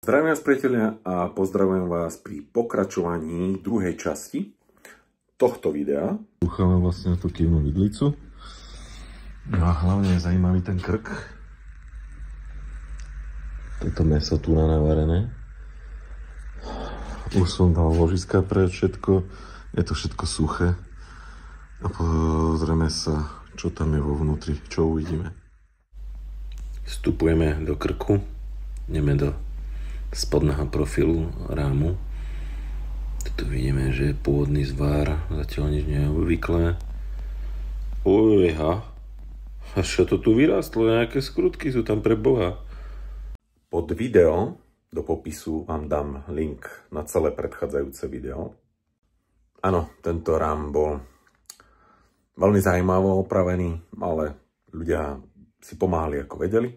Zdravím vás, priatelia, a pozdravujem vás pri pokračovaní druhej časti tohto videa. Dúchame vlastne na tú kývnu vidlicu. No a hlavne je zaujímavý ten krk. Toto mäso tu navarené. Už som dal ložiska pre všetko. Je to všetko suché. A pozrieme sa, čo tam je vo vnútri, čo uvidíme. Vstupujeme do krku. Ideme do spodného profilu rámu. Tu vidíme, že je pôvodný zvár, zatiaľ nič nie je obvyklé. Ujha, a čo to tu vyrástlo? Nejaké skrutky sú tam pre Boha. Pod video do popisu vám dám link na celé predchádzajúce video. Áno, tento rám bol veľmi zaujímavo opravený, ale ľudia si pomáhali ako vedeli.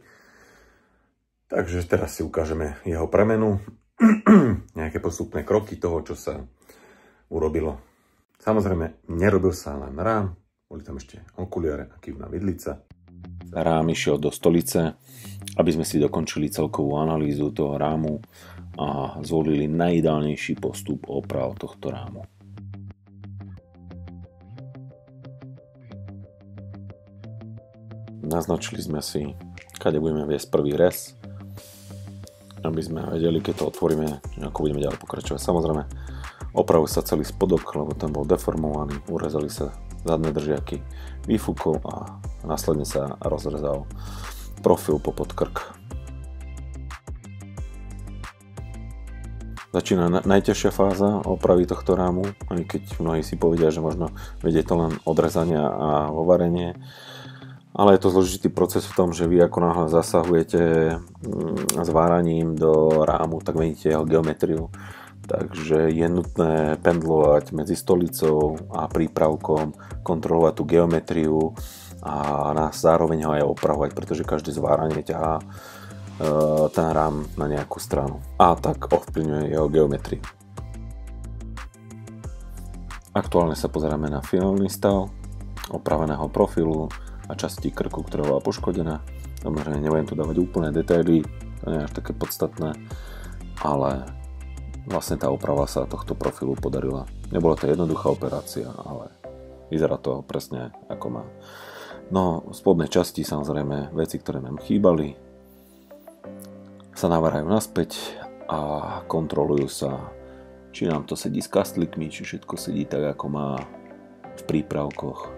Takže teraz si ukážeme jeho premenu, nejaké postupné kroky toho, čo sa urobilo. Samozrejme, nerobil sa len rám, boli tam ešte okuliare a kývna vidlica. Rám išiel do stolice, aby sme si dokončili celkovú analýzu toho rámu a zvolili najideálnejší postup oprav tohto rámu. Naznačili sme si, kade budeme viesť prvý rez, aby sme vedeli, keď to otvoríme, ako budeme ďalej pokračovať. Samozrejme, opravil sa celý spodok, lebo ten bol deformovaný, urezali sa zadné držiaky výfukov a následne sa rozrezal profil po podkrk. Začína najťažšia fáza opravy tohto rámu, aj keď mnohí si povedia, že možno vedie to len odrezania a ovarenie. Ale je to zložitý proces v tom, že vy ako náhle zasahujete zváraním do rámu, tak meníte jeho geometriu. Takže je nutné pendlovať medzi stolicou a prípravkom, kontrolovať tú geometriu a zároveň ho aj opravovať, pretože každé zváranie ťahá ten rám na nejakú stranu a tak ovplyvňuje jeho geometriu. Aktuálne sa pozeráme na finálny stav opraveného profilu a časti krku, ktorá bola poškodená. Samozrejme, nebudem tu dávať úplné detaily, to nie je až také podstatné, ale vlastne tá oprava sa tohto profilu podarila. Nebola to jednoduchá operácia, ale vyzerá to presne ako má. No, v spodnej časti samozrejme veci, ktoré nám chýbali, sa navárajú naspäť a kontrolujú sa, či nám to sedí s kastlikmi, či všetko sedí tak, ako má v prípravkoch.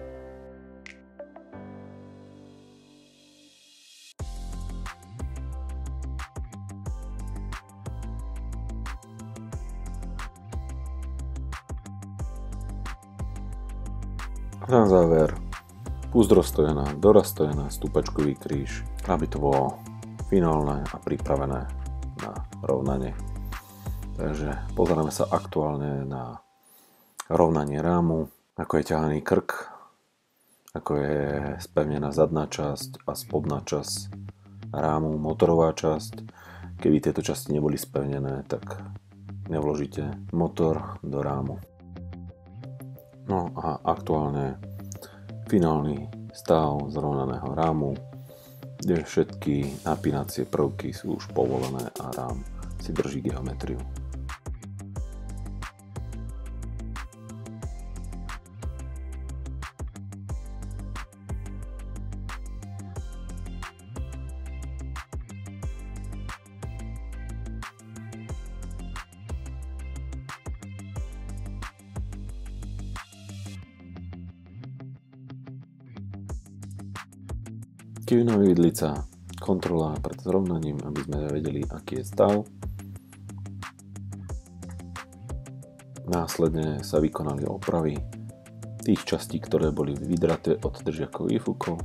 Na záver púzdro stojená, doraz stojená, stúpačkový kríž, aby to bolo finálne a pripravené na rovnanie. Takže pozeráme sa aktuálne na rovnanie rámu, ako je ťahaný krk, ako je spevnená zadná časť a spodná časť rámu, motorová časť. Keby tieto časti neboli spevnené, tak nevložíte motor do rámu. No a aktuálne finálny stav zrovnaného rámu, kde všetky napínacie prvky sú už povolené a rám si drží geometriu. Kývna vidlica, kontrola pred zrovnaním, aby sme vedeli, aký je stav. Následne sa vykonali opravy tých častí, ktoré boli vydraté od držiakov výfukov.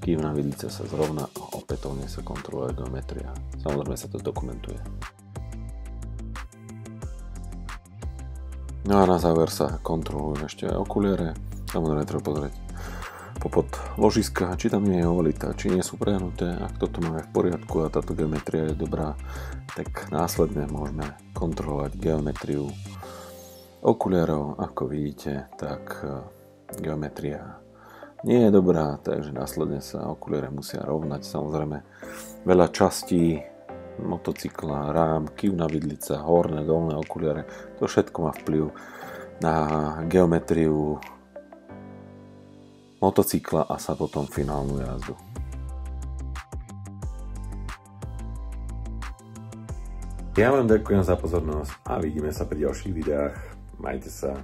Kývna vidlica sa zrovna a opätovne sa kontroluje geometria. Samozrejme sa to dokumentuje. No a na záver sa kontrolujú ešte aj okuliare. Samozrejme treba pozrieť popod ložiska, či tam nie je ovalita, či nie sú prehnuté. Ak toto máme v poriadku a táto geometria je dobrá, tak následne môžeme kontrolovať geometriu okuliarov. Ako vidíte, tak geometria nie je dobrá, takže následne sa okuliare musia rovnať. Samozrejme, veľa častí motocykla, rám, kývna vidlica, horné, dolné okuliare. To všetko má vplyv na geometriu motocykla a sa potom finálnu jazdu. Ja vám ďakujem za pozornosť a vidíme sa pri ďalších videách. Majte sa.